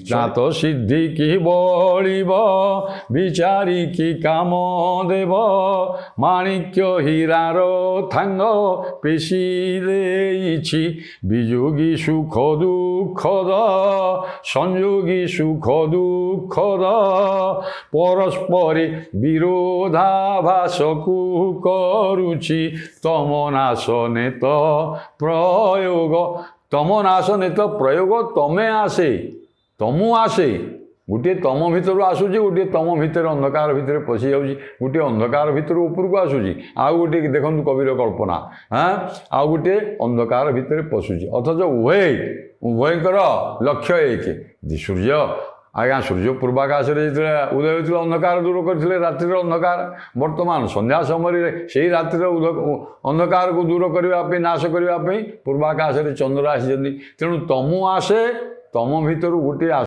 ज्ञात सिद्धि की बलिब विचारी की काम देव माणिक्य हीरार थांग पेशी देइछि वियोगी सुख दुखद संयोगी सुख दुखद परस्परे विरोधाभासकु करुछि तम नाशने तो प्रयोग तम नाशने तो प्रयोग तमे आसे तमु आसे गोटे तम भितर आसूँ गोटे तम भितर अंधकार भितर पशि जाऊँगी गोटे अंधकार भितर उपरको आसूँ आउ गोटे देखु कविर कल्पना हाँ आउ गोटे अंधकार भितर पशुची अथच उभयकर लक्ष्य एक सूर्य आज्ञा सूर्य पूर्वाकाश उदय होते अंधकार दूर करते रातिर अंधकार बर्तमान संध्या समय से ही रातिर अंधकार को दूर करने नाश करने पूर्वाकाश चंद्र आसी तेणु तमु आसे तम भितर गोटे